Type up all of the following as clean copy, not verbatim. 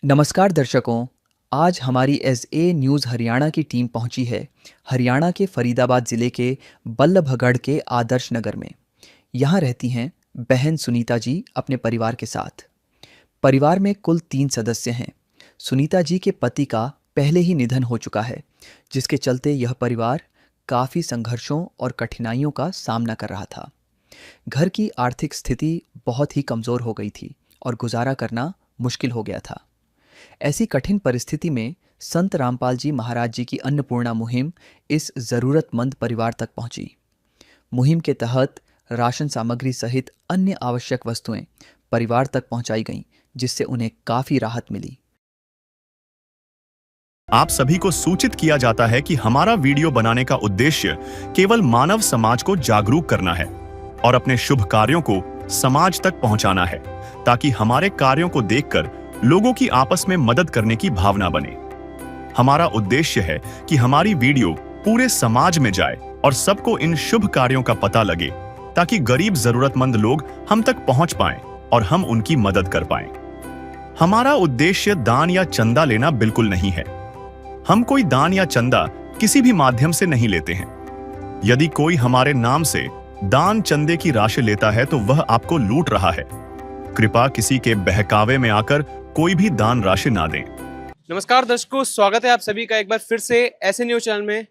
नमस्कार दर्शकों। आज हमारी एस ए न्यूज़ हरियाणा की टीम पहुंची है हरियाणा के फरीदाबाद ज़िले के बल्लभगढ़ के आदर्श नगर में। यहाँ रहती हैं बहन सुनीता जी अपने परिवार के साथ। परिवार में कुल 3 सदस्य हैं। सुनीता जी के पति का पहले ही निधन हो चुका है, जिसके चलते यह परिवार काफ़ी संघर्षों और कठिनाइयों का सामना कर रहा था। घर की आर्थिक स्थिति बहुत ही कमज़ोर हो गई थी और गुजारा करना मुश्किल हो गया था। ऐसी कठिन परिस्थिति में संत रामपाल जी महाराज जी की अन्नपूर्णा मुहिम इस ज़रूरतमंद परिवार तक पहुंची। मुहिम के तहत राशन सामग्री सहित अन्य आवश्यक वस्तुएं परिवार तक पहुंचाई गईं, जिससे उन्हें काफ़ी राहत मिली। आप सभी को सूचित किया जाता है कि हमारा वीडियो बनाने का उद्देश्य केवल मानव समाज को जागरूक करना है और अपने शुभ कार्यों को समाज तक पहुंचाना है, ताकि हमारे कार्यों को देखकर लोगों की आपस में मदद करने की भावना बने। हमारा उद्देश्य है कि हमारी वीडियो पूरे समाज में जाए और सबको इन शुभ कार्यों का पता लगे, ताकि गरीब जरूरतमंद लोग हम तक पहुंच पाएं और हम उनकी मदद कर पाएं। हमारा उद्देश्य दान या चंदा लेना बिल्कुल नहीं है। हम कोई दान या चंदा किसी भी माध्यम से नहीं लेते हैं। यदि कोई हमारे नाम से दान चंदे की राशि लेता है तो वह आपको लूट रहा है। कृपया किसी के बहकावे में आकर कोई भी दान राशि ना दें। नमस्कार दर्शकों, स्वागत है आप सभी का एक बार फिर से ऐसे न्यूज चैनल में।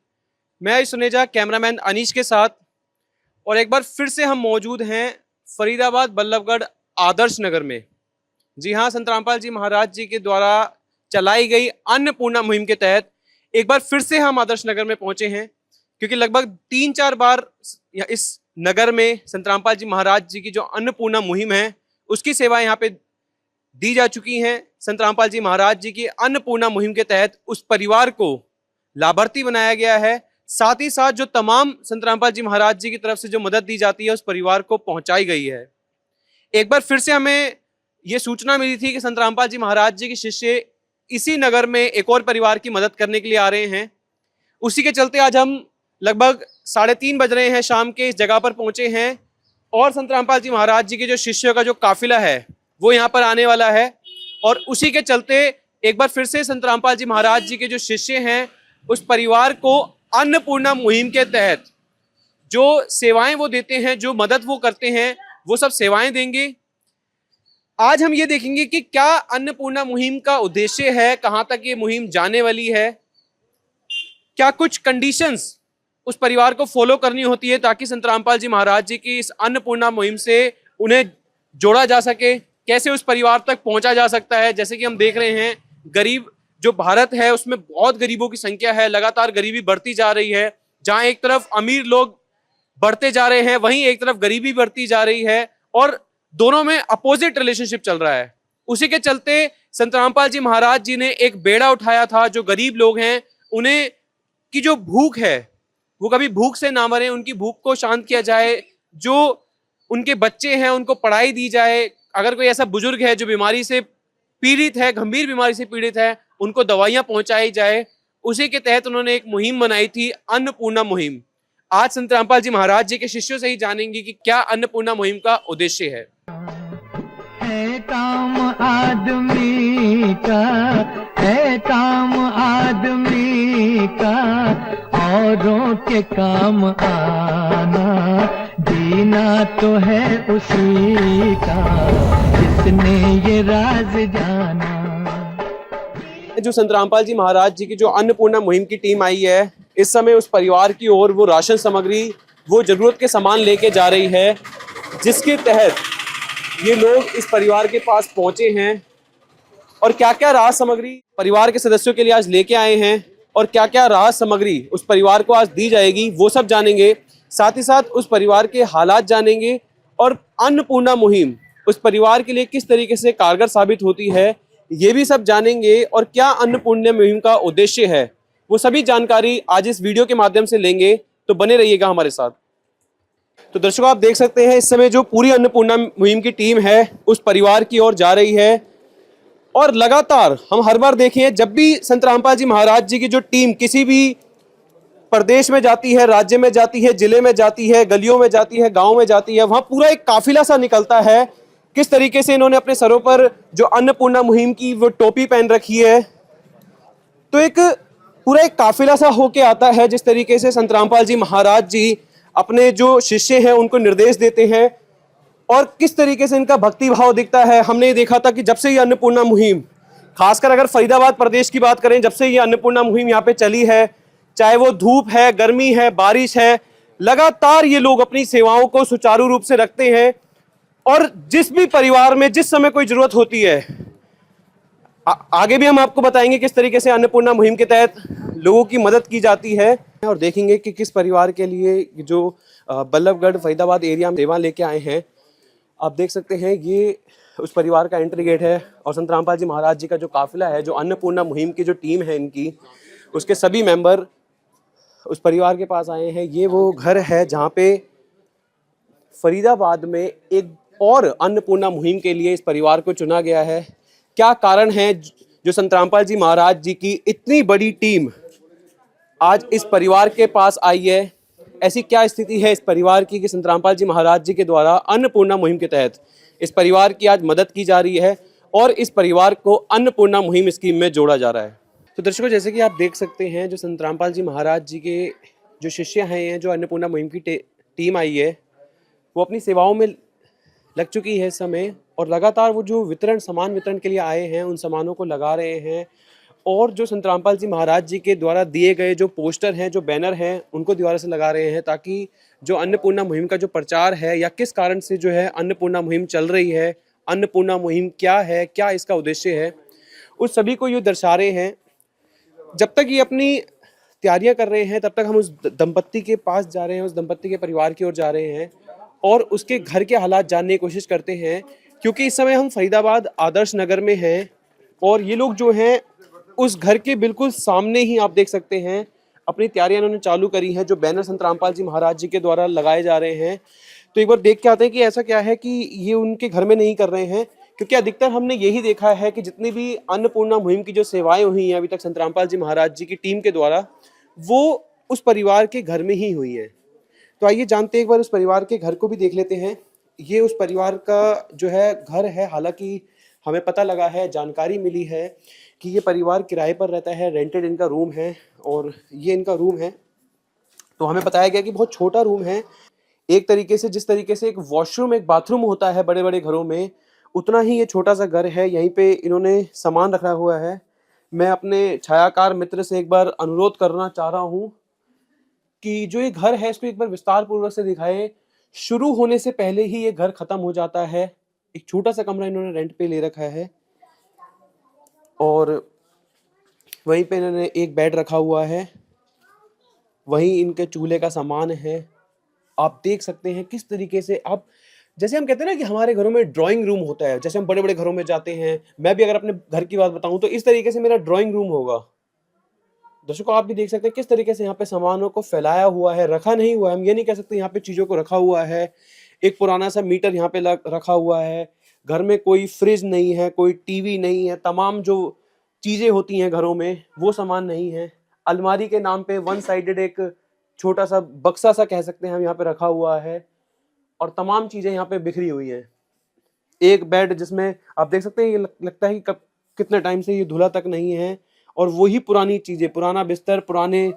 मैं सुनेजा कैमरामैन अनीश के साथ, और एक बार फिर से हम मौजूद हैं फरीदाबाद बल्लभगढ़ आदर्श नगर में। जी हाँ, संत रामपाल जी महाराज जी के द्वारा चलाई गई अन्नपूर्णा मुहिम के तहत एक बार फिर से हम आदर्श नगर में पहुंचे हैं, क्योंकि लगभग 3-4 बार इस नगर में संत रामपाल जी महाराज जी की जो अन्नपूर्णा मुहिम है उसकी सेवा यहाँ पे दी जा चुकी हैं। संत रामपाल जी महाराज जी की अन्नपूर्णा मुहिम के तहत उस परिवार को लाभार्थी बनाया गया है। साथ ही साथ जो तमाम संत रामपाल जी महाराज जी की तरफ से जो मदद दी जाती है उस परिवार को पहुंचाई गई है। एक बार फिर से हमें ये सूचना मिली थी कि संत रामपाल जी महाराज जी के शिष्य इसी नगर में एक और परिवार की मदद करने के लिए आ रहे हैं। उसी के चलते आज हम लगभग 3:30 बज रहे हैं शाम के इस जगह पर पहुंचे हैं, और संत रामपाल जी महाराज जी के जो शिष्यों का जो काफिला है वो यहाँ पर आने वाला है। और उसी के चलते एक बार फिर से संत रामपाल जी महाराज जी के जो शिष्य हैं उस परिवार को अन्नपूर्णा मुहिम के तहत जो सेवाएं वो देते हैं, जो मदद वो करते हैं, वो सब सेवाएं देंगे। आज हम ये देखेंगे कि क्या अन्नपूर्णा मुहिम का उद्देश्य है, कहां तक ये मुहिम जाने वाली है, क्या कुछ कंडीशंस उस परिवार को फॉलो करनी होती है ताकि संत रामपाल जी महाराज जी की इस अन्नपूर्णा मुहिम से उन्हें जोड़ा जा सके, कैसे उस परिवार तक पहुंचा जा सकता है। जैसे कि हम देख रहे हैं, गरीब जो भारत है उसमें बहुत गरीबों की संख्या है, लगातार गरीबी बढ़ती जा रही है। जहां एक तरफ अमीर लोग बढ़ते जा रहे हैं, वहीं एक तरफ गरीबी बढ़ती जा रही है, और दोनों में अपोजिट रिलेशनशिप चल रहा है। उसी के चलते संत रामपाल जी महाराज जी ने एक बेड़ा उठाया था, जो गरीब लोग हैं उन्हें की जो भूख है वो कभी भूख से ना मरे, उनकी भूख को शांत किया जाए। जो उनके बच्चे हैं उनको पढ़ाई दी जाए। अगर कोई ऐसा बुजुर्ग है जो बीमारी से पीड़ित है, गंभीर बीमारी से पीड़ित है, उनको दवाइयां पहुंचाई जाए। उसी के तहत उन्होंने एक मुहिम बनाई थी, अन्नपूर्णा मुहिम। आज संत रामपाल जी महाराज जी के शिष्यों से ही जानेंगे कि क्या अन्नपूर्णा मुहिम का उद्देश्य है। काम आदमी का है, काम आदमी का औरों के काम आना, जीना तो है उसी का जिसने ये राज जाना। जो संत रामपाल जी महाराज जी की जो अन्नपूर्णा मुहिम की टीम आई है, इस समय उस परिवार की ओर वो राशन सामग्री, वो जरूरत के सामान लेके जा रही है, जिसके तहत ये लोग इस परिवार के पास पहुंचे हैं। और क्या क्या राहत सामग्री परिवार के सदस्यों के लिए आज लेके आए हैं और क्या क्या राहत सामग्री उस परिवार को आज दी जाएगी, वो सब जानेंगे। साथ ही साथ उस परिवार के हालात जानेंगे और अन्नपूर्णा मुहिम उस परिवार के लिए किस तरीके से कारगर साबित होती है, ये भी सब जानेंगे। और क्या अन्नपूर्णा मुहिम का उद्देश्य है, वो सभी जानकारी आज इस वीडियो के माध्यम से लेंगे, तो बने रहिएगा हमारे साथ। तो दर्शकों, आप देख सकते हैं इस समय जो पूरी अन्नपूर्णा मुहिम की टीम है उस परिवार की ओर जा रही है। और लगातार हम हर बार देखें, जब भी संत रामपाल जी महाराज जी की जो टीम किसी भी प्रदेश में जाती है, राज्य में जाती है, जिले में जाती है, गलियों में जाती है, गांव में जाती है, वहां पूरा एक काफिला सा निकलता है किस तरीके से इन्होंने अपने सरों पर जो अन्नपूर्णा मुहिम की वो टोपी पहन रखी है। तो एक पूरा एक काफिला सा होके आता है, जिस तरीके से संत रामपाल जी महाराज जी अपने जो शिष्य हैं उनको निर्देश देते हैं और किस तरीके से इनका भक्ति भाव दिखता है। हमने ये देखा था कि जब से ये अन्नपूर्णा मुहिम, खासकर अगर फरीदाबाद प्रदेश की बात करें, जब से ये अन्नपूर्णा मुहिम यहाँ पे चली है, चाहे वो धूप है, गर्मी है, बारिश है, लगातार ये लोग अपनी सेवाओं को सुचारू रूप से रखते हैं और जिस भी परिवार में जिस समय कोई जरूरत होती है, आगे भी हम आपको बताएंगे किस तरीके से अन्नपूर्णा मुहिम के तहत लोगों की मदद की जाती है और देखेंगे कि किस परिवार के लिए जो बल्लभगढ़ फरीदाबाद एरिया में सेवा लेके आए हैं। आप देख सकते हैं ये उस परिवार का एंट्री गेट है और संत रामपाल जी महाराज जी का जो काफिला है, जो अन्नपूर्णा मुहिम की जो टीम है इनकी, उसके सभी मेंबर उस परिवार के पास आए हैं। ये वो घर है जहाँ पे फरीदाबाद में एक और अन्नपूर्णा मुहिम के लिए इस परिवार को चुना गया है। क्या कारण है जो संत रामपाल जी महाराज जी की इतनी बड़ी टीम आज इस परिवार के पास आई है? ऐसी क्या स्थिति है इस परिवार की कि संत रामपाल जी महाराज जी के द्वारा अन्नपूर्णा मुहिम के तहत इस परिवार की आज मदद की जा रही है और इस परिवार को अन्नपूर्णा मुहिम स्कीम में जोड़ा जा रहा है। तो दर्शकों, जैसे कि आप देख सकते हैं, जो संत रामपाल जी महाराज जी के जो शिष्य हैं, जो अन्नपूर्णा मुहिम की टीम आई है, वो अपनी सेवाओं में लग चुकी है इस समय और लगातार वो जो सामान वितरण के लिए आए हैं उन सामानों को लगा रहे हैं और जो संत रामपाल जी महाराज जी के द्वारा दिए गए जो पोस्टर हैं, जो बैनर हैं, उनको दीवार से लगा रहे हैं ताकि जो अन्नपूर्णा मुहिम का जो प्रचार है या किस कारण से जो है अन्नपूर्णा मुहिम चल रही है, अन्नपूर्णा मुहिम क्या है, क्या इसका उद्देश्य है, उस सभी को ये दर्शा रहे हैं। जब तक ये अपनी तैयारियां कर रहे हैं तब तक हम उस दंपत्ति के पास जा रहे हैं, उस दंपत्ति के परिवार की ओर जा रहे हैं और उसके घर के हालात जानने की कोशिश करते हैं, क्योंकि इस समय हम फरीदाबाद आदर्श नगर में हैं और ये लोग जो हैं उस घर के बिल्कुल सामने ही आप देख सकते हैं अपनी तैयारियां इन्होंने चालू करी है, जो बैनर संत रामपाल जी महाराज जी के द्वारा लगाए जा रहे हैं। तो एक बार देख के आते हैं कि ऐसा क्या है कि ये उनके घर में नहीं कर रहे हैं, क्योंकि अधिकतर हमने यही देखा है कि जितनी भी अन्नपूर्णा मुहिम की जो सेवाएं हुई हैं अभी तक संत रामपाल जी महाराज जी की टीम के द्वारा, वो उस परिवार के घर में ही हुई है। तो आइए जानते हैं, एक बार उस परिवार के घर को भी देख लेते हैं। ये उस परिवार का जो है घर है, हालांकि हमें पता लगा है, जानकारी मिली है कि ये परिवार किराए पर रहता है, रेंटेड इनका रूम है और ये इनका रूम है। तो हमें बताया गया कि बहुत छोटा रूम है, एक तरीके से जिस तरीके से एक वॉशरूम एक बाथरूम होता है बड़े बड़े घरों में, उतना ही ये छोटा सा घर है। यहीं पे इन्होंने सामान रखा हुआ है। मैं अपने छायाकार मित्र से एक बार अनुरोध करना चाह रहा हूँ कि जो ये घर है इसको एक बार विस्तार पूर्वक से दिखाएं। शुरू होने से पहले ही ये घर खत्म हो जाता है। एक छोटा सा कमरा इन्होंने रेंट पे ले रखा है और वहीं पे इन्होंने एक बेड रखा हुआ है, वहीं इनके चूल्हे का सामान है। आप देख सकते हैं किस तरीके से, आप जैसे हम कहते हैं ना कि हमारे घरों में ड्राइंग रूम होता है, जैसे हम बड़े बड़े घरों में जाते हैं, मैं भी अगर अपने घर की बात बताऊं तो इस तरीके से मेरा ड्राइंग रूम होगा। दर्शकों, आप भी देख सकते हैं किस तरीके से यहाँ पे सामानों को फैलाया हुआ है, रखा नहीं हुआ है। हम ये नहीं कह सकते यहाँ पे चीजों को रखा हुआ है। एक पुराना सा मीटर यहाँ पे रखा हुआ है। घर में कोई फ्रिज नहीं है, कोई टीवी नहीं है, तमाम जो चीजें होती हैं घरों में वो सामान नहीं है। अलमारी के नाम पे वन साइडेड एक छोटा सा बक्सा सा कह सकते हैं हम यहाँ पे रखा हुआ है और तमाम चीजें यहाँ पे बिखरी हुई हैं। एक बेड जिसमें आप देख सकते हैं ये लगता है कि कितने टाइम से ये धुला तक नहीं है और वही पुरानी चीजें, पुराना बिस्तर, पुराने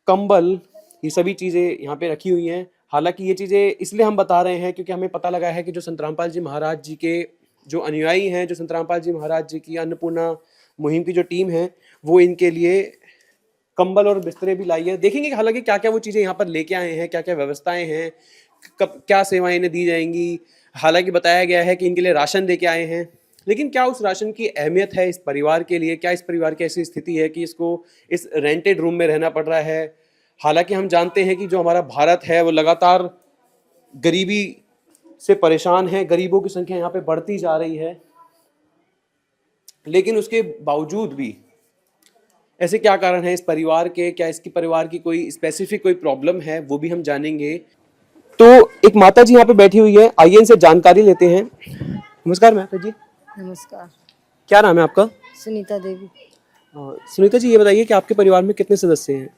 कंबल, ये सभी चीजें यहाँ पे रखी हुई हैं। हालांकि ये चीजें इसलिए हम बता रहे हैं क्योंकि हमें पता लगा है कि जो संत रामपाल जी महाराज जी के जो अनुयायी हैं, जो संत रामपाल जी महाराज जी की अन्नपूर्णा मुहिम की जो टीम है, वो इनके लिए कंबल और बिस्तरे भी लाई है। देखेंगे हालांकि क्या क्या वो चीजें यहाँ पर लेके आए हैं, क्या क्या व्यवस्थाएं हैं, कब क्या सेवाएं इन्हें दी जाएंगी। हालांकि बताया गया है कि इनके लिए राशन लेके आए हैं, लेकिन क्या उस राशन की अहमियत है इस परिवार के लिए? क्या इस परिवार की ऐसी स्थिति है कि इसको इस रेंटेड रूम में रहना पड़ रहा है? हालांकि हम जानते हैं कि जो हमारा भारत है वो लगातार गरीबी से परेशान है, गरीबों की संख्या यहाँ पे बढ़ती जा रही है, लेकिन उसके बावजूद भी ऐसे क्या कारण है इस परिवार के? क्या इसकी परिवार की कोई स्पेसिफिक कोई प्रॉब्लम है, वो भी हम जानेंगे। तो एक माता जी यहाँ पे बैठी हुई है, आइए इनसे जानकारी लेते हैं। नमस्कार माता जी। नमस्कार। क्या नाम है आपका? सुनीता देवी। सुनीता जी, ये बताइए कि आपके परिवार में कितने सदस्य हैं?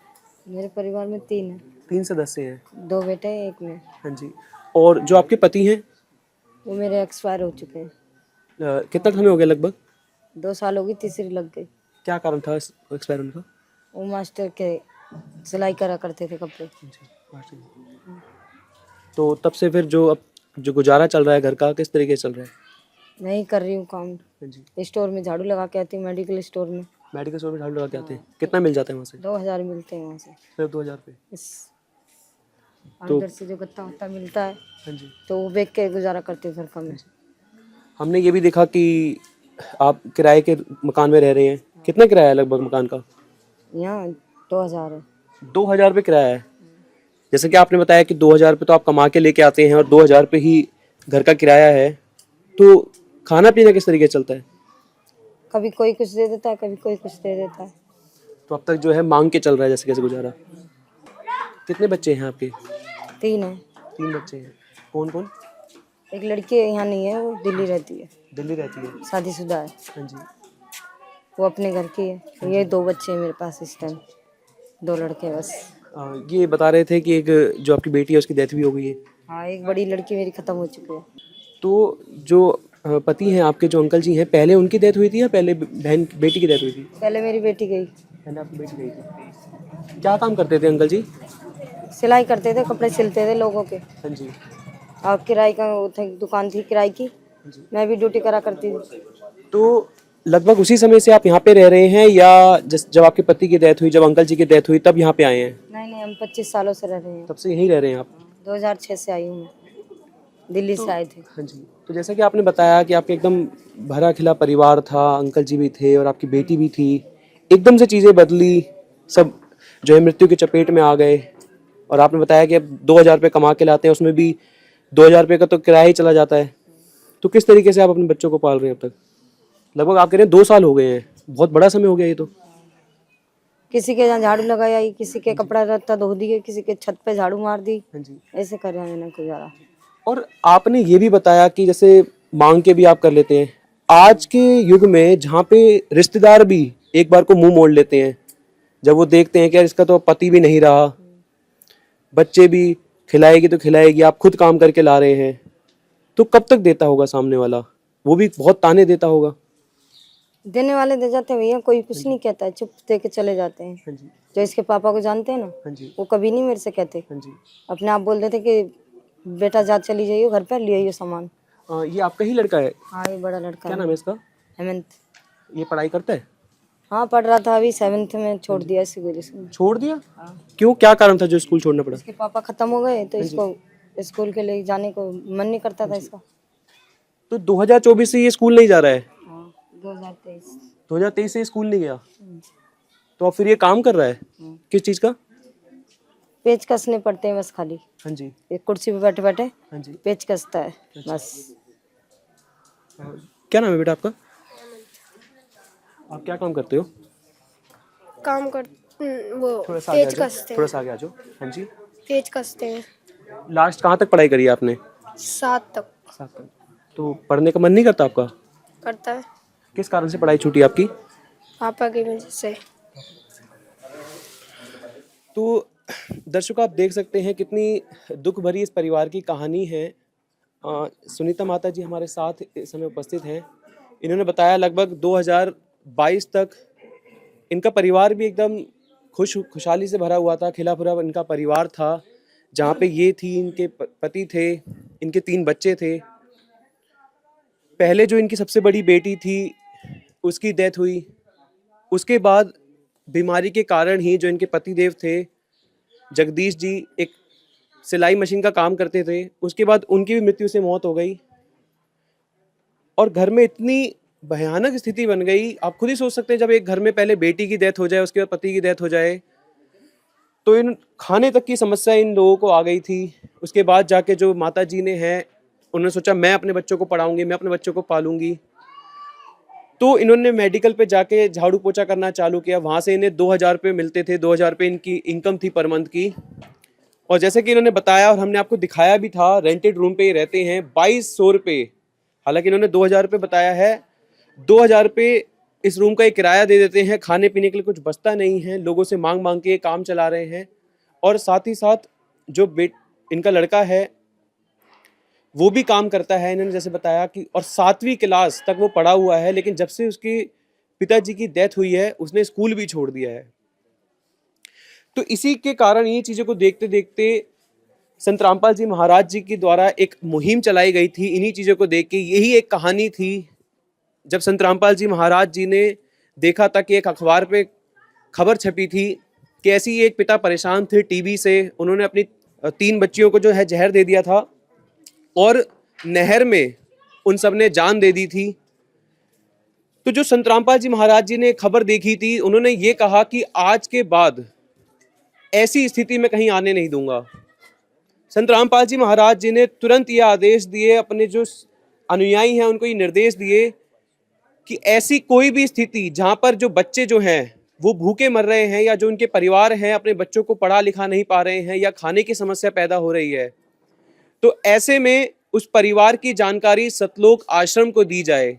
मेरे परिवार में 3 हैं। 3 सदस्य हैं। 2 बेटे हैं, 1 मैं। हाँ जी। और जो आपके पति हैं? वो मेरे एक्सपायर हो चुके हैं। कितना समय हो गया लगभग? 2 साल हो गई, तीसरी लग गई। क्या कारण था एक्सपायर होने का? वो मास्टर के सिलाई करा करते थे कपड़े। तो तब से फिर जो गुजारा चल रहा है घर का, किस तरीके से चल रहा है? मैं ही कर रही हूँ काम। जी। स्टोर में झाड़ू लगा के आती हूँ, मेडिकल स्टोर में। मेडिकल स्टोर में झाड़ू लगा के आते हैं। कितना मिल जाता है वहाँ से? 2000 मिलते हैं वहाँ से। सिर्फ 2000 रुपये? इस और तो उधर से जो गत्ता वत्ता मिलता है हाँ जी। तो वो बेच के गुजारा करते हैं घर का में। हमने ये भी देखा कि आप किराए के मकान में रह रहे हैं। कितना किराया है लगभग मकान का? यहाँ 2000 है। 2000 रुपये किराया है। जैसे कि आपने बताया कि 2000 रुपये तो आप कमा के लेके आते हैं और 2000 रुपये ही घर का किराया है, तो खाना पीना किस तरीके से चलता है? कभी कोई कुछ दे देता है, कभी कोई कुछ दे देता है। तो अब तक जो है मांग के चल रहा है जैसे कैसे गुजारा। कितने बच्चे हैं आपके? 3 है। 3 बच्चे हैं। कौन कौन? एक लड़की यहाँ नहीं है, वो दिल्ली रहती है, दिल्ली रहती है। शादीशुदा है। हाँ जी। वो अपने घर की है। ये 2 बच्चे हैं मेरे पास इस टाइम, 2 लड़के बस। ये बता रहे थे कि एक जो आपकी बेटी है उसकी डेथ भी हो गई है। हाँ, एक बड़ी लड़की मेरी खत्म हो चुकी है। तो जो पति हैं आपके, जो अंकल जी हैं, पहले उनकी डेथ हुई थी या पहले बहन बेटी की डेथ हुई थी? पहले मेरी बेटी गई। पहले आपकी बेटी गई थी। क्या काम करते थे अंकल जी? सिलाई करते थे, कपड़े सिलते थे लोगों के। हाँ जी। और किराए का वो था, दुकान थी किराए की, जी। मैं भी ड्यूटी करा करती थी। तो लगभग उसी समय से आप यहाँ पे रह रहे हैं या जब आपके पति की डेथ हुई, जब अंकल जी की डेथ हुई तब यहाँ पे आए हैं? नहीं, हम 25 सालों से रह रहे हैं। तब से यहीं रह रहे हैं आप? 2006 से आई हूँ मैं, दिल्ली से आए थे। हाँ जी। तो जैसा कि आपने बताया कि आपके एकदम भरा खिला परिवार था, अंकल जी भी थे और आपकी बेटी भी थी, एकदम से चीज़ें बदली, सब जो है मृत्यु की चपेट में आ गए। और आपने बताया कि अब 2000 रुपये कमा के लाते हैं, उसमें भी 2000 रुपये का तो किराया ही चला जाता है। तो किस तरीके से आप अपने बच्चों को पाल रहे हैं अब तक? लगभग आप कह रहे हैं 2 साल हो गए हैं, बहुत बड़ा समय हो गया ये तो। किसी के यहाँ झाड़ू लगाई आई, किसी के कपड़ा रत्ता धो दिए, किसी के छत पे झाड़ू मार दी। हाँ जी। ऐसे कर रहे हैं ना गुजारा। और आपने ये भी बताया कि जैसे मांग के भी आप कर लेते हैं। आज के युग में जहाँ पे रिश्तेदार भी एक बार को मुंह मोड़ लेते हैं जब वो देखते हैं कि यार इसका तो पति भी नहीं रहा, बच्चे भी खिलाएगी तो खिलाएगी, आप खुद काम करके ला रहे हैं, तो कब तक देता होगा सामने वाला? वो भी बहुत ताने देता होगा। देने वाले दे जाते हैं भैया, कोई कुछ नहीं कहता है, चुप दे के चले जाते हैं। हाँ जी। जो इसके पापा को जानते हैं ना, हाँ जी। वो कभी नहीं मेरे से कहते। हाँ जी। अपने आप बोल देते कि बेटा जा चली जाइए घर पे, ले आइए सामान। ये आपका ही लड़का है? हाँ, ये बड़ा लड़का क्या है। नाम है इसका? हेमंत। ये पढ़ाई करता है? हाँ, पढ़ रहा था, अभी 7th में छोड़ दिया इसी वजह से। छोड़ दिया? क्यों, क्या कारण था जो स्कूल छोड़ना पड़ा? इसके पापा खत्म हो गए तो इसको स्कूल के लिए जाने को मन नहीं करता था इसका। तो 2024 से ये स्कूल नहीं जा रहा है? हाँ, 2023। 2023 से स्कूल नहीं गया, तो अब फिर ये काम कर रहा है किस चीज़ का? पेच कसने पड़ते हैं बस खाली। हाँ जी। एक कुर्सी पे बैठे बैठे हाँ जी। पेच कसता है बस। क्या नाम है बेटा आपका? आप क्या काम करते हो? काम कर वो थोड़ा सा आगे आ पेच जाओ, कसते थोड़ा हैं। सा आगे आ जाओ। हाँ जी। पेच कसते हैं। लास्ट कहाँ तक पढ़ाई करी है आपने? 7 तक 7 तक। तो पढ़ने का मन नहीं करता आपका? करता है, किस कारण से पढ़ाई छूटी आपकी? पापा की वजह से। तो दर्शकों, आप देख सकते हैं कितनी दुख भरी इस परिवार की कहानी है। सुनीता माता जी हमारे साथ इस समय उपस्थित हैं। इन्होंने बताया लगभग 2022 तक इनका परिवार भी एकदम खुशहाली से भरा हुआ था, खिला भरा इनका परिवार था, जहाँ पे ये थी, इनके पति थे, इनके 3 बच्चे थे। पहले जो इनकी सबसे बड़ी बेटी थी उसकी डेथ हुई, उसके बाद बीमारी के कारण ही जो इनके पतिदेव थे जगदीश जी, एक सिलाई मशीन का काम करते थे, उसके बाद उनकी भी मृत्यु से मौत हो गई। और घर में इतनी भयानक स्थिति बन गई, आप खुद ही सोच सकते हैं, जब एक घर में पहले बेटी की डेथ हो जाए, उसके बाद पति की डेथ हो जाए, तो इन खाने तक की समस्या इन लोगों को आ गई थी। उसके बाद जाके जो माता जी ने है, उन्होंने सोचा मैं अपने बच्चों को पढ़ाऊंगी, मैं अपने बच्चों को पालूंगी। तो इन्होंने मेडिकल पे जाके झाड़ू पोछा करना चालू किया। वहाँ से इन्हें 2000 रुपये मिलते थे, 2000 रुपये इनकी इनकम थी पर मंथ की। और जैसे कि इन्होंने बताया और हमने आपको दिखाया भी था, रेंटेड रूम पे ही रहते हैं। 2200 रुपये, हालांकि इन्होंने 2000 रुपये बताया है, 2000 रुपये इस रूम का एक किराया दे देते हैं। खाने पीने के लिए कुछ बचता नहीं है, लोगों से मांग मांग के काम चला रहे हैं। और साथ ही साथ जो इनका लड़का है, वो भी काम करता है, इन्होंने जैसे बताया कि, और 7वीं क्लास तक वो पढ़ा हुआ है, लेकिन जब से उसके पिताजी की डेथ हुई है उसने स्कूल भी छोड़ दिया है। तो इसी के कारण ये चीज़ों को देखते देखते संत रामपाल जी महाराज जी के द्वारा एक मुहिम चलाई गई थी। इन्हीं चीज़ों को देख के, यही एक कहानी थी जब संत रामपाल जी महाराज जी ने देखा था कि एक अखबार पे खबर छपी थी कि ऐसी एक पिता परेशान थे टीबी से, उन्होंने अपनी 3 बच्चियों को जो है जहर दे दिया था और नहर में उन सब ने जान दे दी थी। तो जो संत रामपाल जी महाराज जी ने खबर देखी थी, उन्होंने ये कहा कि आज के बाद ऐसी स्थिति में कहीं आने नहीं दूंगा। संत रामपाल जी महाराज जी ने तुरंत ये आदेश दिए, अपने जो अनुयायी हैं उनको ये निर्देश दिए कि ऐसी कोई भी स्थिति जहां पर जो बच्चे जो हैं वो भूखे मर रहे हैं, या जो उनके परिवार हैं अपने बच्चों को पढ़ा लिखा नहीं पा रहे हैं, या खाने की समस्या पैदा हो रही है, तो ऐसे में उस परिवार की जानकारी सतलोक आश्रम को दी जाए।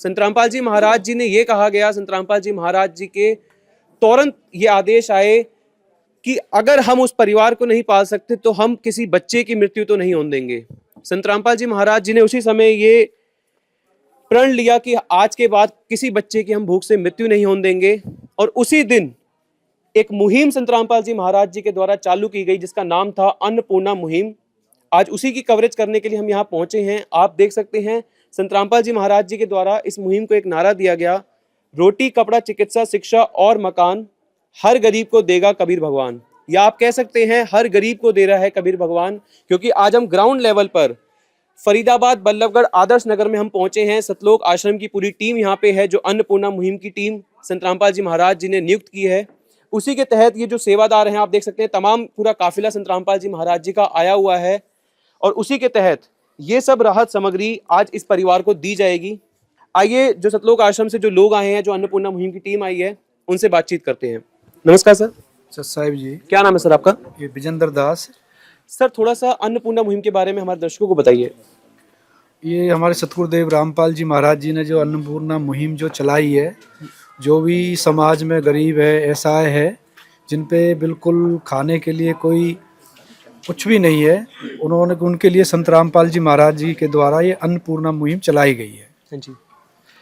संत रामपाल जी महाराज जी ने ये कहा गया, संत रामपाल जी महाराज जी के तुरंत ये आदेश आए कि अगर हम उस परिवार को नहीं पाल सकते तो हम किसी बच्चे की मृत्यु तो नहीं होने देंगे। संत रामपाल जी महाराज जी ने उसी समय ये प्रण लिया कि आज के बाद किसी बच्चे की हम भूख से मृत्यु नहीं होने देंगे, और उसी दिन एक मुहिम संत रामपाल जी महाराज जी के द्वारा चालू की गई जिसका नाम था अन्नपूर्णा मुहिम। आज उसी की कवरेज करने के लिए हम यहाँ पहुंचे हैं। आप देख सकते हैं संत रामपाल जी महाराज जी के द्वारा इस मुहिम को एक नारा दिया गया, रोटी कपड़ा चिकित्सा शिक्षा और मकान हर गरीब को देगा कबीर भगवान। या आप कह सकते हैं हर गरीब को दे रहा है कबीर भगवान, क्योंकि आज हम ग्राउंड लेवल पर फरीदाबाद बल्लभगढ़ आदर्श नगर में हम पहुंचे हैं। सतलोक आश्रम की पूरी टीम यहाँ पे है, जो अन्नपूर्णा मुहिम की टीम संत रामपाल जी महाराज जी ने नियुक्त की है। उसी के तहत ये जो सेवादार हैं, आप देख सकते हैं तमाम पूरा काफिला संत रामपाल जी महाराज जी का आया हुआ है, और उसी के तहत ये सब राहत सामग्री आज इस परिवार को दी जाएगी। आइए जो सतलोक आश्रम से जो लोग आए हैं, जो अन्नपूर्णा मुहिम की टीम आई है, उनसे बातचीत करते हैं। नमस्कार सर। सर साहिब जी, क्या नाम है सर आपका? ये विजेंद्र दास। सर थोड़ा सा अन्नपूर्णा मुहिम के बारे में हमारे दर्शकों को बताइए। ये हमारे सतगुरुदेव रामपाल जी महाराज जी ने जो अन्नपूर्णा मुहिम जो चलाई है, जो भी समाज में गरीब है, असहाय है, जिन पे बिल्कुल खाने के लिए कोई कुछ भी नहीं है, उन्होंने उनके लिए संत रामपाल जी महाराज जी के द्वारा ये अन्नपूर्णा मुहिम चलाई गई है। हाँ जी।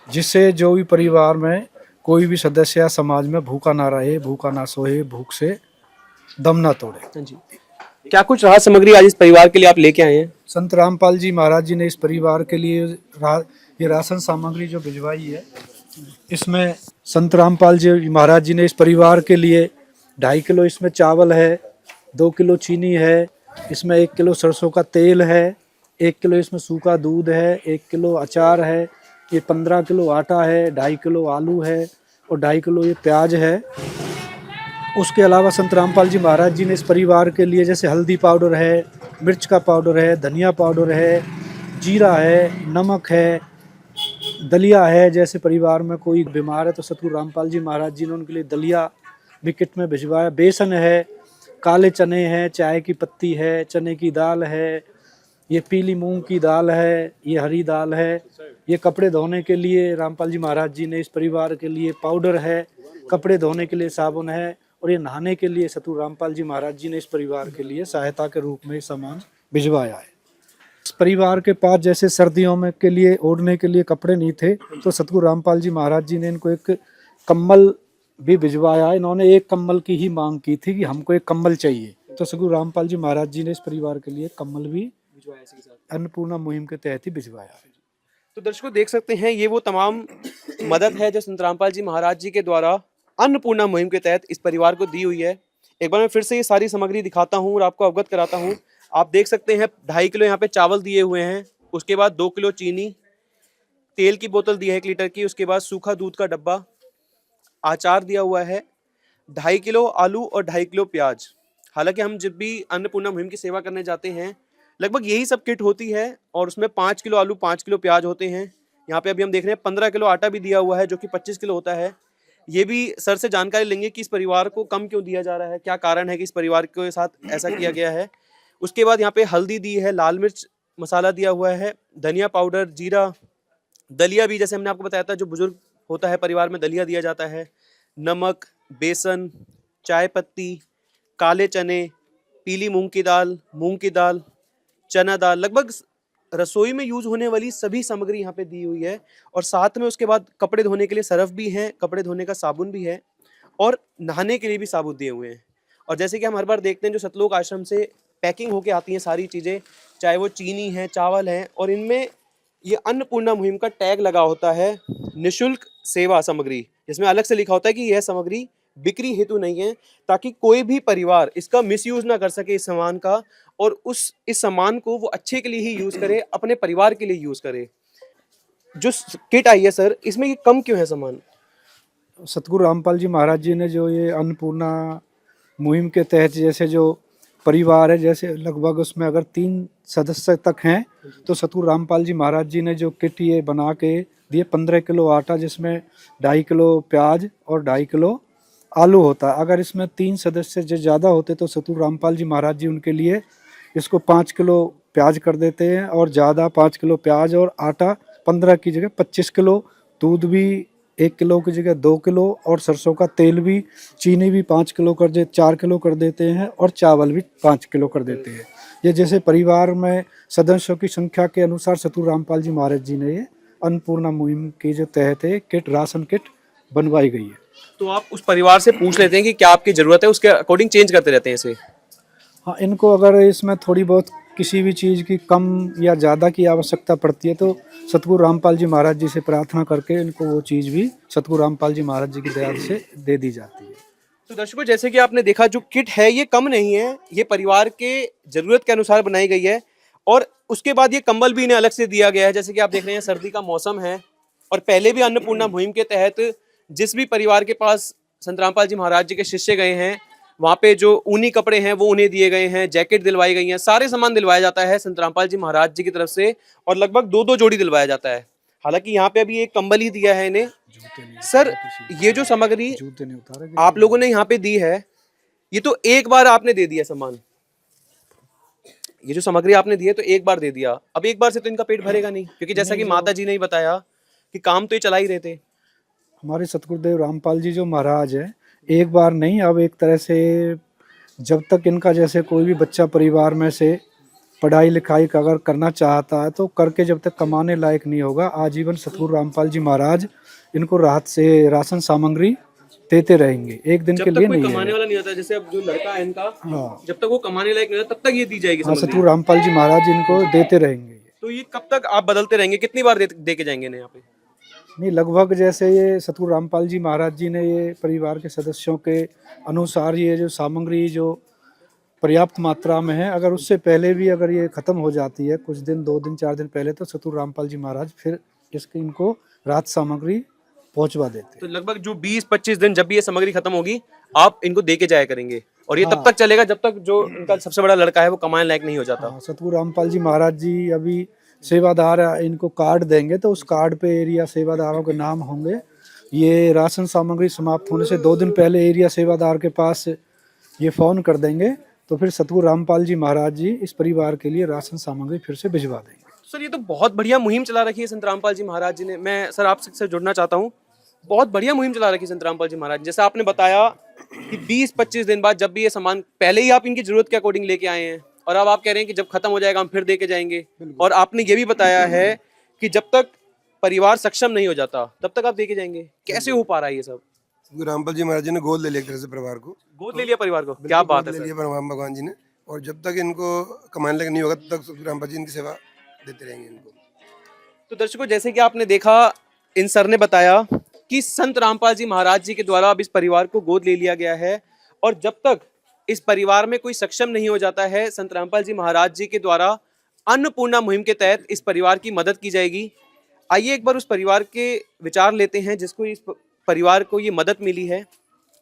जिससे जो भी परिवार में कोई भी सदस्य या समाज में भूखा ना रहे, भूखा ना सोए, भूख से दम ना तोड़े। हाँ जी। क्या कुछ राहत सामग्री आज इस परिवार के लिए आप लेके आए हैं? संत रामपाल जी महाराज जी ने इस परिवार के लिए ये राशन सामग्री जो भिजवाई है, इसमें संत रामपाल जी महाराज जी ने इस परिवार के लिए 2.5 किलो इसमें चावल है, 2 किलो चीनी है, इसमें 1 किलो सरसों का तेल है, 1 किलो इसमें सूखा दूध है, 1 किलो अचार है, ये 15 किलो आटा है, 2.5 किलो आलू है और 2.5 किलो ये प्याज है। उसके अलावा संत रामपाल जी महाराज जी ने इस परिवार के लिए जैसे हल्दी पाउडर है, मिर्च का पाउडर है, धनिया पाउडर है, जीरा है, नमक है, दलिया है। जैसे परिवार में कोई बीमार है तो सतगुरु रामपाल जी महाराज जी ने उनके लिए दलिया भी किट में भिजवाया। बेसन है, काले चने हैं, चाय की पत्ती है, चने की दाल है, ये पीली मूंग की दाल है, ये हरी दाल है। ये कपड़े धोने के लिए रामपाल जी महाराज जी ने इस परिवार के लिए पाउडर है, कपड़े धोने के लिए साबुन है, और ये नहाने के लिए सतगुरु रामपाल जी महाराज जी ने इस परिवार के लिए सहायता के रूप में सामान भिजवाया है। इस परिवार के पास जैसे सर्दियों में के लिए ओढ़ने के लिए कपड़े नहीं थे, तो सतगुरु रामपाल जी महाराज जी ने इनको एक कम्बल भी भिजवाया। इन्होंने एक कम्बल की ही मांग की थी कि हमको एक कम्बल चाहिए, तो सतगुरु रामपाल जी महाराज जी ने इस परिवार के लिए कम्बल भी अन्नपूर्णा मुहिम के तहत ही भिजवाया है। तो दर्शकों देख सकते हैं, ये वो तमाम मदद है जो संत रामपाल जी महाराज जी के द्वारा अन्नपूर्णा मुहिम के तहत इस परिवार को दी हुई है। एक बार मैं फिर से ये सारी सामग्री दिखाता हूँ और आपको अवगत कराता हूँ। आप देख सकते हैं 2.5 किलो यहाँ पे चावल दिए हुए हैं, उसके बाद 2 किलो चीनी, तेल की बोतल दी है 1 लीटर की, उसके बाद सूखा दूध का डब्बा, अचार दिया हुआ है, 2.5 किलो आलू और 2.5 किलो प्याज। हालांकि हम जब भी अन्नपूर्णा मुहिम की सेवा करने जाते हैं लगभग यही सब किट होती है, और उसमें 5 किलो आलू 5 किलो प्याज होते हैं। यहाँ पे अभी हम देख रहे हैं 15 किलो आटा भी दिया हुआ है जो कि 25 किलो होता है। ये भी सर से जानकारी लेंगे कि इस परिवार को कम क्यों दिया जा रहा है, क्या कारण है कि इस परिवार के साथ ऐसा किया गया है। उसके बाद यहाँ पे हल्दी दी है, लाल मिर्च मसाला दिया हुआ है, धनिया पाउडर, जीरा, दलिया भी जैसे हमने आपको बताया था जो बुजुर्ग होता है परिवार में दलिया दिया जाता है, नमक, बेसन, चाय पत्ती, काले चने, पीली मूंग की दाल, चना दाल, लगभग रसोई में यूज होने वाली सभी सामग्री यहाँ पे दी हुई है और साथ में उसके बाद कपड़े धोने के लिए सरफ भी है, कपड़े धोने का साबुन भी है और नहाने के लिए भी साबुन दिए हुए हैं। और जैसे कि हम हर बार देखते हैं जो सतलोक आश्रम से पैकिंग होके आती हैं सारी चीज़ें, चाहे वो चीनी है, चावल है, और इनमें ये अन्नपूर्णा मुहिम का टैग लगा होता है निशुल्क सेवा सामग्री, जिसमें अलग से लिखा होता है कि यह सामग्री बिक्री हेतु नहीं है, ताकि कोई भी परिवार इसका मिसयूज ना कर सके इस सामान का, और इस सामान को वो अच्छे के लिए ही यूज करे, अपने परिवार के लिए यूज करे। जो किट आई है सर, इसमें ये कम क्यों है सामान? सतगुरु रामपाल जी महाराज जी ने जो ये अन्नपूर्णा मुहिम के तहत जैसे जो परिवार है, जैसे लगभग उसमें अगर 3 सदस्य तक हैं, तो सतगुरु रामपाल जी महाराज जी ने जो किट ये बना के दिए 15 किलो आटा, जिसमें 2.5 किलो प्याज और 2.5 किलो आलू होता है। अगर इसमें 3 सदस्य जो ज़्यादा होते तो सतगुरु रामपाल जी महाराज जी उनके लिए इसको 5 किलो प्याज कर देते हैं, और ज़्यादा 5 किलो प्याज और आटा 15 की जगह 25 किलो, दूध भी 1 किलो की जगह 2 किलो, और सरसों का तेल भी, चीनी भी 5 किलो 4 किलो कर देते हैं, और चावल भी 5 किलो कर देते हैं। ये जैसे परिवार में सदस्यों की संख्या के अनुसार सतगुरु रामपाल जी महाराज जी ने ये अन्नपूर्णा मुहिम के जो तहत है किट, राशन किट बनवाई गई है। तो आप उस परिवार से पूछ लेते हैं कि क्या आपकी जरूरत है, उसके अकॉर्डिंग चेंज करते रहते हैं इसे? हाँ, इनको अगर इसमें थोड़ी बहुत किसी भी चीज़ की कम या ज़्यादा की आवश्यकता पड़ती है तो सतगुरु रामपाल जी महाराज जी से प्रार्थना करके इनको वो चीज़ भी सतगुरु रामपाल जी महाराज जी की दया से दे दी जाती है। तो दर्शकों, जैसे कि आपने देखा, जो किट है ये कम नहीं है, ये परिवार के जरूरत के अनुसार बनाई गई है। और उसके बाद ये कंबल भी इन्हें अलग से दिया गया है। जैसे कि आप देख रहे हैं, सर्दी का मौसम है और पहले भी अन्नपूर्णा मुहिम के तहत जिस भी परिवार के पास संत रामपाल जी महाराज जी के शिष्य गए हैं, वहाँ पे जो ऊनी कपड़े हैं वो उन्हें दिए गए हैं, जैकेट दिलवाई गई हैं, सारे सामान दिलवाया जाता है संत रामपाल जी महाराज जी की तरफ से, और लगभग 2-2 जोड़ी दिलवाया जाता है। हालांकि यहाँ पे अभी एक कंबल ही दिया है इन्हें। सर, ये जो सामग्री आप लोगों ने यहाँ पे दी है, ये तो एक बार आपने दे दिया सामान, ये जो सामग्री आपने दी है तो एक बार दे दिया। अब एक बार से तो इनका पेट भरेगा नहीं, क्योंकि जैसा कि माता जी ने ही बताया कि काम तो ये चला ही रहे थे। हमारे सतगुरुदेव रामपाल जी जो महाराज है, एक बार नहीं, अब एक तरह से जब तक इनका जैसे कोई भी बच्चा परिवार में से पढ़ाई लिखाई का अगर करना चाहता है तो करके जब तक कमाने लायक नहीं होगा, आजीवन सतगुरु रामपाल जी महाराज इनको राहत से राशन सामग्री देते रहेंगे, एक दिन के लिए नहीं है। कमाने वाला नहीं होता, जैसे अब जो लड़का है इनका, हाँ, जब तक वो कमाने लायक नहीं होता तब तक ये दी जाएगी। हाँ, सतगुरु रामपाल जी महाराज इनको देते रहेंगे। तो ये कब तक आप बदलते रहेंगे? कितनी बार दे के जाएंगे यहाँ पे? नहीं, लगभग जैसे ये सतगुरु रामपाल जी महाराज जी ने ये परिवार के सदस्यों के अनुसार ये जो सामग्री जो पर्याप्त मात्रा में है, अगर उससे पहले भी अगर ये ख़त्म हो जाती है कुछ दिन, 2 दिन 4 दिन पहले, तो सतगुरु रामपाल जी महाराज फिर इनको राहत सामग्री पहुंचवा देते हैं। तो लगभग जो 20-25 दिन जब भी ये सामग्री खत्म होगी, आप इनको दे के जाया करेंगे, और ये तब तक चलेगा जब तक जो इनका सबसे बड़ा लड़का है वो कमाने लायक नहीं हो जाता। सतगुरु रामपाल जी महाराज जी अभी सेवादार इनको कार्ड देंगे, तो उस कार्ड पे एरिया सेवादारों के नाम होंगे। ये राशन सामग्री समाप्त होने से 2 दिन पहले एरिया सेवादार के पास ये फ़ोन कर देंगे, तो फिर सतगुरु रामपाल जी महाराज जी इस परिवार के लिए राशन सामग्री फिर से भिजवा देंगे। सर, ये तो बहुत बढ़िया मुहिम चला रखी है संत रामपाल जी महाराज जी ने। मैं सर आपसे जुड़ना चाहता हूँ, बहुत बढ़िया मुहिम चला रखी है संत रामपाल जी महाराज। जैसा आपने बताया कि 20-25 दिन बाद जब भी ये सामान, पहले ही आप इनकी जरूरत के अकॉर्डिंग लेके आए हैं, और अब आप कह रहे हैं कि जब खत्म हो जाएगा हम फिर दे के जाएंगे। और आपने ये भी बताया है कि जब तक परिवार सक्षम नहीं हो जाता तब तक आप दे के जाएंगे। कैसे हो पा रहा है ये सब? रामपाल जी महाराज जी ने गोद ले लिया एक तरह से परिवार को, गोद ले लिया परिवार को। क्या बात है सर, भगवान जी ने। और जब तक इनको कमाने लगे नहीं होगा तब तक रामपाल जी इनकी सेवा देते रहेंगे इनको। तो दर्शकों, जैसे कि आपने देखा, इन सर ने बताया कि संत रामपाल जी महाराज जी के द्वारा अब इस परिवार को गोद ले लिया गया है, और जब तक इस परिवार में कोई सक्षम नहीं हो जाता है, संत रामपाल जी महाराज जी के द्वारा अन्नपूर्णा मुहिम के तहत इस परिवार की मदद की जाएगी। आइए एक बार उस परिवार के विचार लेते हैं जिसको इस परिवार को ये मदद मिली है,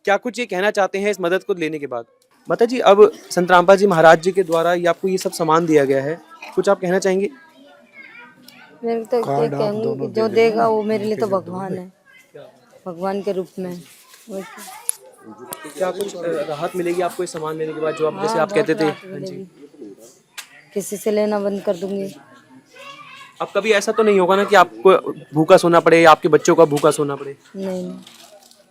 क्या कुछ ये कहना चाहते हैं इस मदद को लेने के बाद। माता जी, अब संत रामपाल जी महाराज जी के द्वारा ये आपको ये सब सामान दिया गया है, कुछ आप कहना चाहेंगे? मैं तो ये कहूँगी कि जो देगा वो मेरे लिए तो भगवान है, भगवान के रूप में। क्या कुछ राहत मिलेगी आपको इस सामान लेने के बाद, जो आप जैसे आप कहते थे? हाँ जी। किसी से लेना बंद कर दूंगी। अब कभी ऐसा तो नहीं होगा ना कि आपको भूखा सोना पड़े या आपके बच्चों का भूखा सोना पड़े? नहीं।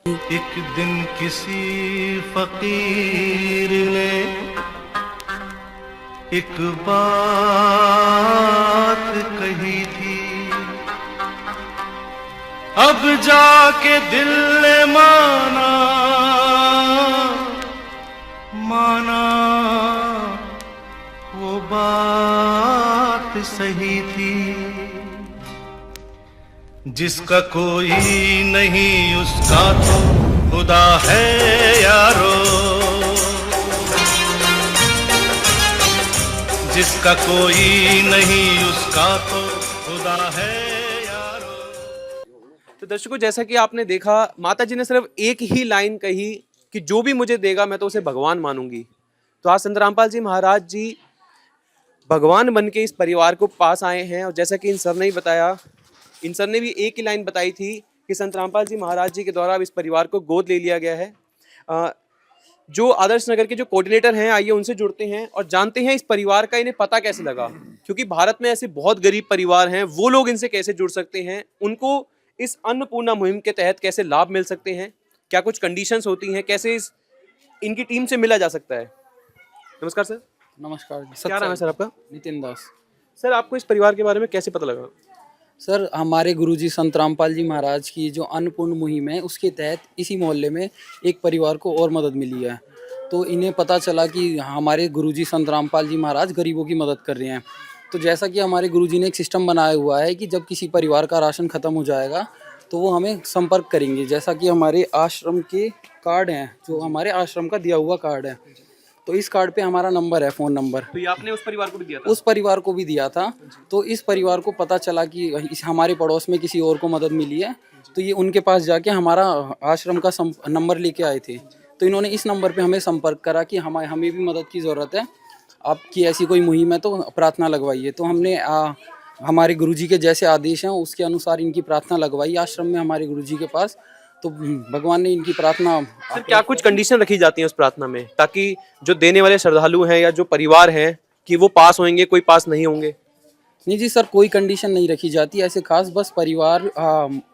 एक दिन किसी फकीर ने एक बात कही थी, अब जाके दिल ने माना, माना वो बात सही थी। जिसका कोई नहीं उसका तो खुदा है यारो, जिसका कोई नहीं उसका तो खुदा है यारो। तो दर्शकों, जैसा कि आपने देखा, माता जी ने सिर्फ एक ही लाइन कही कि जो भी मुझे देगा मैं तो उसे भगवान मानूंगी। तो आज संत रामपाल जी महाराज जी भगवान बन के इस परिवार को पास आए हैं। और जैसा कि इन सर ने ही बताया, इन सर ने भी एक ही लाइन बताई थी कि संत रामपाल जी महाराज जी के द्वारा अब इस परिवार को गोद ले लिया गया है। जो आदर्श नगर के जो कोऑर्डिनेटर हैं, आइए उनसे जुड़ते हैं और जानते हैं इस परिवार का इन्हें पता कैसे लगा, क्योंकि भारत में ऐसे बहुत गरीब परिवार हैं, वो लोग इनसे कैसे जुड़ सकते हैं, उनको इस अन्नपूर्णा मुहिम के तहत कैसे लाभ मिल सकते हैं, क्या कुछ कंडीशंस होती हैं, कैसे इनकी टीम से मिला जा सकता है। नमस्कार सर। नमस्कार। क्या नाम है सर आपका? नितिन दास। सर, आपको इस परिवार के बारे में कैसे पता लगा? सर, हमारे गुरुजी संत रामपाल जी महाराज की जो अन्नपूर्ण मुहिम है उसके तहत इसी मोहल्ले में एक परिवार को और मदद मिली है। तो इन्हें पता चला कि हमारे गुरुजी संत रामपाल जी महाराज गरीबों की मदद कर रहे हैं। तो जैसा कि हमारे गुरुजी ने एक सिस्टम बनाया हुआ है कि जब किसी परिवार का राशन ख़त्म हो जाएगा तो वो हमें संपर्क करेंगे। जैसा कि हमारे आश्रम के कार्ड हैं, जो हमारे आश्रम का दिया हुआ कार्ड है, तो इस कार्ड पे हमारा नंबर है, फ़ोन नंबर। तो ये आपने उस परिवार को भी दिया था? उस परिवार को भी दिया था। तो इस परिवार को पता चला कि इस हमारे पड़ोस में किसी और को मदद मिली है, तो ये उनके पास जाके हमारा आश्रम का नंबर लेके आए थे। तो इन्होंने इस नंबर पे हमें संपर्क करा कि हमें भी मदद की ज़रूरत है, आपकी ऐसी कोई मुहिम है तो प्रार्थना लगवाइए। तो हमने हमारे गुरुजी के जैसे आदेश हैं उसके अनुसार इनकी प्रार्थना लगवाई आश्रम में हमारे गुरुजी के पास। तो भगवान ने इनकी प्रार्थना। सर, क्या कुछ कंडीशन रखी जाती हैं उस प्रार्थना में, ताकि जो देने वाले श्रद्धालु हैं या जो परिवार हैं कि वो पास होंगे, कोई पास नहीं होंगे? नहीं जी सर, कोई कंडीशन नहीं रखी जाती ऐसे खास, बस परिवार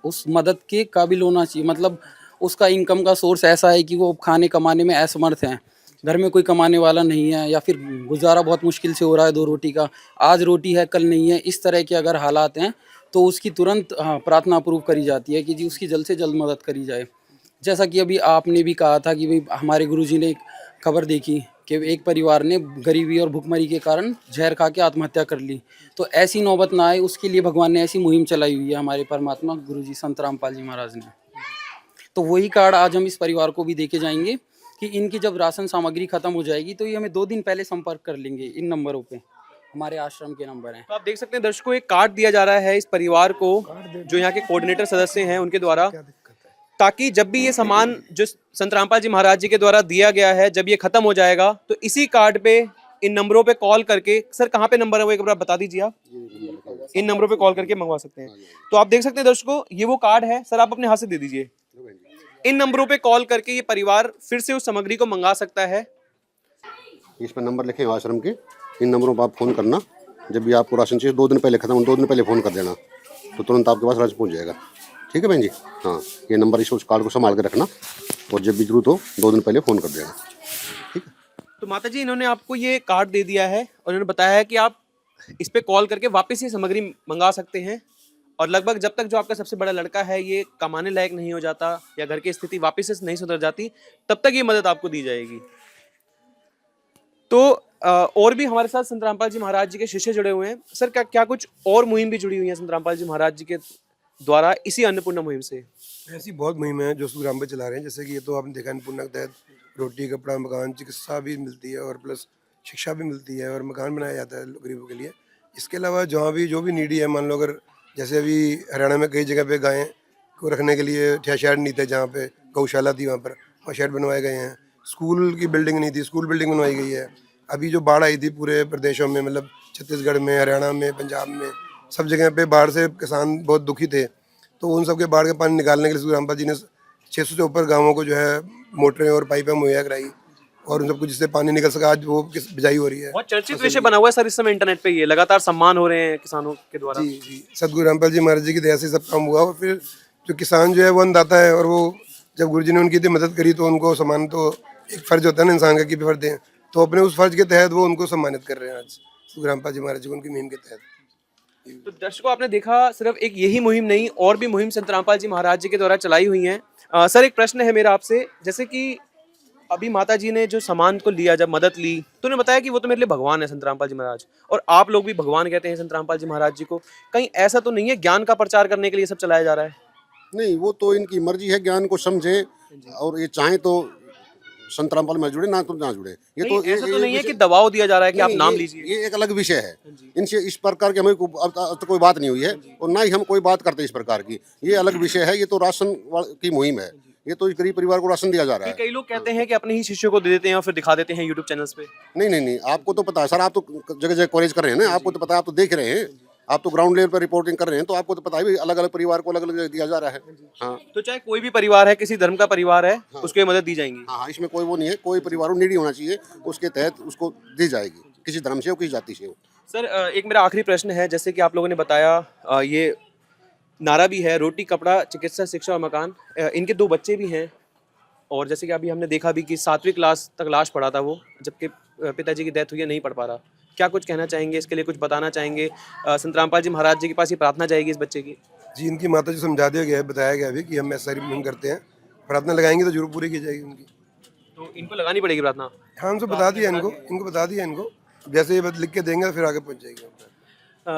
उस मदद के काबिल होना चाहिए। मतलब उसका इनकम का सोर्स ऐसा है कि वो खाने कमाने में असमर्थ हैं, घर में कोई कमाने वाला नहीं है, या फिर गुजारा बहुत मुश्किल से हो रहा है, 2 रोटी का, आज रोटी है कल नहीं है, इस तरह के अगर हालात हैं तो उसकी तुरंत प्रार्थना अप्रूव करी जाती है कि जी उसकी जल्द से जल्द मदद करी जाए। जैसा कि अभी आपने भी कहा था कि भाई हमारे गुरुजी ने एक खबर देखी कि एक परिवार ने गरीबी और भुखमरी के कारण जहर खा के आत्महत्या कर ली। तो ऐसी नौबत ना आए उसके लिए भगवान ने ऐसी मुहिम चलाई हुई है हमारे परमात्मा गुरुजी संत रामपाल जी महाराज ने। तो वही कार्ड आज हम इस परिवार को भी देके जाएंगे कि इनकी जब राशन सामग्री खत्म हो जाएगी तो ये हमें 2 दिन पहले संपर्क कर लेंगे। इन नंबरों पे हमारे आश्रम के नंबर हैं। तो आप देख सकते हैं दर्शकों, एक कार्ड दिया जा रहा है इस परिवार को, जो यहाँ के कोऑर्डिनेटर सदस्य हैं उनके द्वारा, ताकि जब भी ये सामान जो संत रामपाल जी महाराज जी के द्वारा दिया गया है, जब ये खत्म हो जाएगा तो इसी कार्ड पे इन नंबरों पे कॉल करके, सर कहाँ पे नंबर है वो एक बार बता दीजिए आप। इन नंबरों पे कॉल करके मंगवा सकते हैं। तो आप देख सकते हैं दर्शकों, ये वो कार्ड है, सर आप अपने हाथ से दे दीजिए। इन नंबरों पे कॉल करके ये परिवार फिर से उस सामग्री को मंगा सकता है। इस पर नंबर लिखे हैं आश्रम के, इन नंबरों पर आप फ़ोन करना। जब भी आपको राशन चाहिए 2 दिन पहले खत्म, 2 दिन पहले फ़ोन कर देना तो तुरंत आपके पास राशन पहुंच जाएगा। ठीक है बहन जी? हाँ, ये नंबर, इस कार्ड को संभाल के रखना और जब भी जरूरत हो 2 दिन पहले फ़ोन कर देना। ठीक है? तो माता जी, इन्होंने आपको ये कार्ड दे दिया है और इन्होंने बताया है कि आप इस पे कॉल करके वापस ये सामग्री मंगा सकते हैं। और लगभग जब तक जो आपका सबसे बड़ा लड़का है ये कमाने लायक नहीं हो जाता या घर की स्थिति वापस से नहीं सुधर जाती, तब तक ये मदद आपको दी जाएगी। तो और भी हमारे साथ संत रामपाल जी महाराज जी के शिष्य जुड़े हुए हैं। सर, क्या कुछ और मुहिम भी जुड़ी हुई है संत रामपाल जी महाराज जी के द्वारा इसी अन्नपूर्णा मुहिम से? ऐसी बहुत मुहिम है जो ग्राम पे चला रहे हैं। जैसे कि ये तो आपने देखा, अन्नपूर्णा के तहत रोटी, कपड़ा, मकान, चिकित्सा भी मिलती है और प्लस शिक्षा भी मिलती है और मकान बनाया जाता है गरीबों के लिए। इसके अलावा जहाँ भी जो भी नीडी है, मान लो अगर जैसे अभी हरियाणा में कई जगह पे गायें को रखने के लिए शेड नहीं थे, जहाँ पे गौशाला थी वहाँ शेड बनवाए गए हैं। स्कूल की बिल्डिंग नहीं थी, स्कूल बिल्डिंग बनवाई गई है। अभी जो बाढ़ आई थी पूरे प्रदेशों में, मतलब छत्तीसगढ़ में, हरियाणा में, पंजाब में, सब जगह पे बाढ़ से किसान बहुत दुखी थे। तो उन सब के बाढ़ के पानी निकालने के लिए रामपाल जी ने 600 से ऊपर गाँवों को जो है मोटरें और पाइपें मुहैया कराई और उन सबको जिससे पानी निकल सका। आज वो बिजाई हो रही है। बहुत चर्चित विषय बना हुआ है सर इस समय इंटरनेट पे, ये लगातार सम्मान हो रहे हैं किसानों के द्वारा। जी जी, सदगुरु रामपाल जी महाराज जी की दया से सब काम हुआ। और फिर जो किसान जो है वो अन्नदाता है, और वो जब गुरु जी ने उनकी मदद करी तो उनको सम्मान, तो एक फर्ज होता है ना इंसान का कि भी फर्ज दें, तो अपने उस फर्ज के तहत वो उनको सम्मानित कर रहे हैं आज ग्राम पाल जी महाराज जी को उनकी मुहिम के तहत। तो दर्शकों, आपने देखा सिर्फ एक यही मुहिम नहीं, और भी मुहिम संत रामपाल जी महाराज जी के द्वारा चलाई हुई हैं। सर, एक प्रश्न है मेरा आपसे, जैसे कि अभी माता जी ने जो सामान को लिया, जब मदद ली, तो उन्होंने बताया कि वो तो मेरे लिए भगवान है संत रामपाल जी महाराज, और आप लोग भी भगवान कहते हैं संत रामपाल जी महाराज जी को। कहीं ऐसा तो नहीं है ज्ञान का प्रचार करने के लिए सब चलाया जा रहा है? नहीं, वो तो इनकी मर्जी है, ज्ञान को समझे और ये चाहे तो संत रामपाल में जुड़े, ना तो ना जुड़े। ये तो ऐसा तो नहीं है कि दबाव दिया जा रहा है कि आप नाम लीजिए। ये एक अलग विषय है, इनसे इस प्रकार की हमें अब तक कोई बात नहीं हुई है और ना ही हम कोई बात करते इस प्रकार की। ये अलग विषय है, ये तो राशन की मुहिम है, ये तो गरीब परिवार को राशन दिया जा रहा है। कई लोग कहते हैं कि अपने ही शिष्यों को दे देते हैं और फिर दिखा देते हैं यूट्यूब चैनल्स पे। नहीं, आपको तो पता है सर, आप तो जगह जगह कॉलेज कर रहे हैं ना, आपको तो पता है, आप तो देख रहे हैं, आप तो ग्राउंड लेवल पर रिपोर्टिंग कर रहे हैं, तो आपको तो पता है अलग अलग परिवार को अलग अलग दिया जा रहा है। हाँ, तो चाहे कोई भी परिवार है, किसी धर्म का परिवार है, उसको मदद दी जाएगी। हाँ, इसमें कोई वो नहीं है, कोई परिवार नीडी होना चाहिए, उसके तहत उसको दी जाएगी, किसी धर्म से हो, किसी जाति से हो। सर, एक मेरा आखिरी प्रश्न है, जैसे कि आप लोगों ने बताया, ये नारा भी है, रोटी कपड़ा चिकित्सा शिक्षा और मकान। इनके 2 बच्चे भी हैं, और जैसे कि अभी हमने देखा भी कि 7वीं क्लास तक लाश पढ़ा था वो, जबकि पिताजी की डेथ हुई है, नहीं पढ़ पा रहा। क्या कुछ कहना चाहेंगे इसके लिए, कुछ बताना चाहेंगे? संत रामपाल जी महाराज जी के पास ये प्रार्थना जाएगी इस बच्चे की? जी, इनकी माता जी समझा दिया गया है, बताया गया भी कि हम ऐसा ही मुहिम करते हैं, प्रार्थना लगाएंगे तो जरूर पूरी की जाएगी उनकी। तो इनको लगानी पड़ेगी प्रार्थना? हाँ, हमसे बता दिया इनको बता दिया इनको, जैसे ये लिख के देंगे फिर आगे पहुँच जाएगी।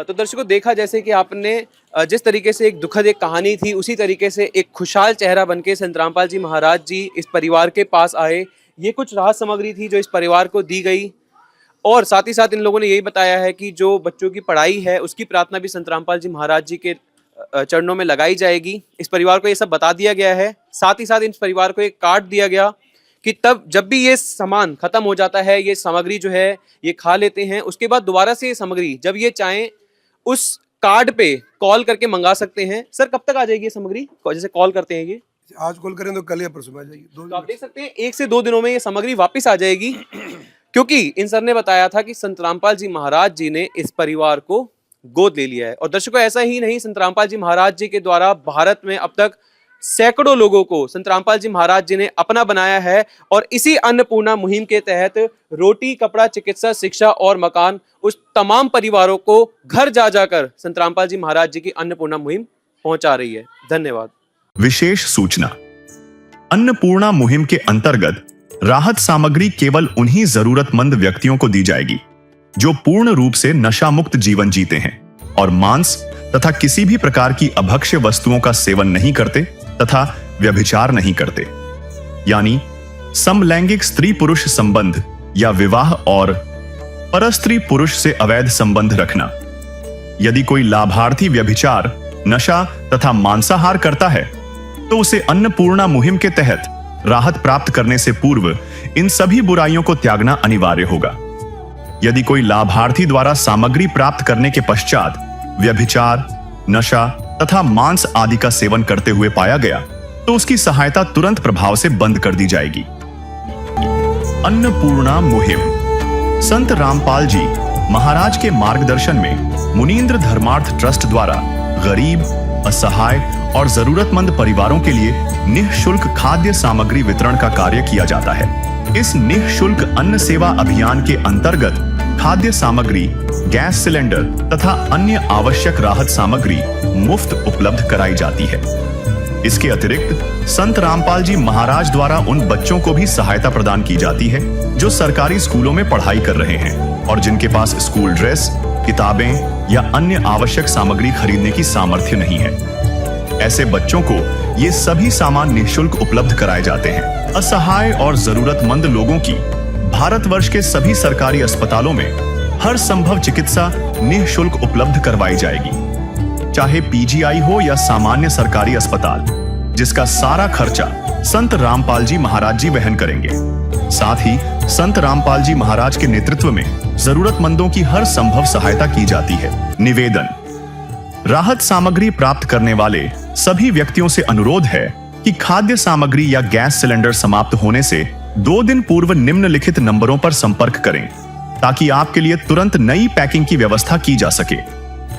तो दर्शकों, देखा जैसे कि आपने जिस तरीके से एक दुखद एक कहानी थी, उसी तरीके से एक खुशहाल चेहरा बनके संत रामपाल जी महाराज जी इस परिवार के पास आए। ये कुछ राहत सामग्री थी जो इस परिवार को दी गई, और साथ ही साथ इन लोगों ने यही बताया है कि जो बच्चों की पढ़ाई है उसकी प्रार्थना भी संत रामपाल जी महाराज जी के चरणों में लगाई जाएगी। इस परिवार को ये सब बता दिया गया है। साथ ही साथ इस परिवार को एक कार्ड दिया गया कि तब जब भी ये सामान खत्म हो जाता है, ये सामग्री जो है ये खा लेते हैं, उसके बाद दोबारा से ये सामग्री जब ये चाहें उस कार्ड पे कॉल करके मंगा सकते हैं। सर, कब तक आ जाएगी ये सामग्री? जैसे कॉल करते हैं, ये आज कॉल करें तो कल या परसों आ जाएगी। तो आप देख सकते हैं 1 से 2 दिनों में ये सामग्री वापस आ जाएगी, क्योंकि इन सर ने बताया था कि संत रामपाल जी महाराज जी ने इस परिवार को गोद ले लिया है। और दर्शकों, ऐसा ही नहीं, संत रामपाल जी महाराज जी के द्वारा भारत में अब तक सैकड़ों लोगों को संत रामपाल जी महाराज जी ने अपना बनाया है, और इसी अन्नपूर्णा मुहिम के तहत रोटी कपड़ा चिकित्सा शिक्षा और मकान उस तमाम परिवारों को घर जा जाकर संत रामपाल जी महाराज जी की अन्नपूर्णा मुहिम पहुंचा रही है। धन्यवाद। विशेष सूचना, अन्नपूर्णा मुहिम के अंतर्गत राहत सामग्री केवल उन्हीं जरूरतमंद व्यक्तियों को दी जाएगी जो पूर्ण रूप से नशा मुक्त जीवन जीते हैं और मांस तथा किसी भी प्रकार की अभक्ष्य वस्तुओं का सेवन नहीं करते तथा व्यभिचार नहीं करते, यानी समलैंगिक स्त्री पुरुष संबंध या विवाह और परस्त्री पुरुष से अवैध संबंध रखना। यदि कोई लाभार्थी व्यभिचार, नशा तथा मांसाहार करता है तो उसे अन्नपूर्णा मुहिम के तहत राहत प्राप्त करने से पूर्व इन सभी बुराइयों को त्यागना अनिवार्य होगा। यदि कोई लाभार्थी द्वारा सामग्री प्राप्त करने के पश्चात व्यभिचार, नशा तथा मांस आदि का सेवन करते हुए पाया गया तो उसकी सहायता तुरंत प्रभाव से बंद कर दी जाएगी। अन्नपूर्णा मुहिम संत रामपाल जी महाराज के मार्गदर्शन में मुनींद्र धर्मार्थ ट्रस्ट द्वारा गरीब, असहाय और जरूरतमंद परिवारों के लिए निःशुल्क खाद्य सामग्री वितरण का कार्य किया जाता है। इस निःशुल्क अन्न सेवा अभियान के अंतर्गत खाद्य सामग्री, गैस सिलेंडर तथा अन्य आवश्यक राहत सामग्री मुफ्त उपलब्ध कराई जाती है। इसके अतिरिक्त संत रामपाल जी महाराज द्वारा उन बच्चों को भी सहायता प्रदान की जाती है जो सरकारी स्कूलों में पढ़ाई कर रहे हैं और जिनके पास स्कूल ड्रेस, किताबें या अन्य आवश्यक सामग्री खरीदने की सामर्थ्य नहीं है। ऐसे बच्चों को ये सभी सामान निःशुल्क उपलब्ध कराए जाते हैं। असहाय और जरूरतमंद लोगों की भारतवर्ष के सभी सरकारी अस्पतालों में हर संभव चिकित्सा निःशुल्क उपलब्ध करवाई जाएगी, चाहे पीजीआई हो या सामान्य सरकारी अस्पताल, जिसका सारा खर्चा संत रामपाल जी महाराज जी वहन करेंगे। साथ ही संत रामपाल जी महाराज के नेतृत्व में जरूरतमंदों की हर संभव सहायता की जाती है। निवेदन, राहत सामग्री प्राप्त करने वाले सभी व्यक्तियों से अनुरोध है कि खाद्य सामग्री या गैस सिलेंडर समाप्त होने से 2 दिन पूर्व निम्नलिखित नंबरों पर संपर्क करें ताकि आपके लिए तुरंत नई पैकिंग की व्यवस्था की जा सके।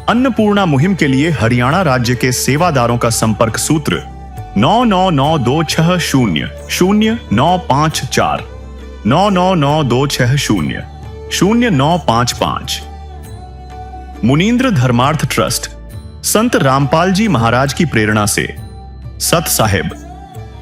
अन्नपूर्णा मुहिम के लिए हरियाणा राज्य के सेवादारों का संपर्क सूत्र 9992600954। 999260 0955। मुनींद्र धर्मार्थ ट्रस्ट संत रामपाल जी महाराज की प्रेरणा से सत साहिब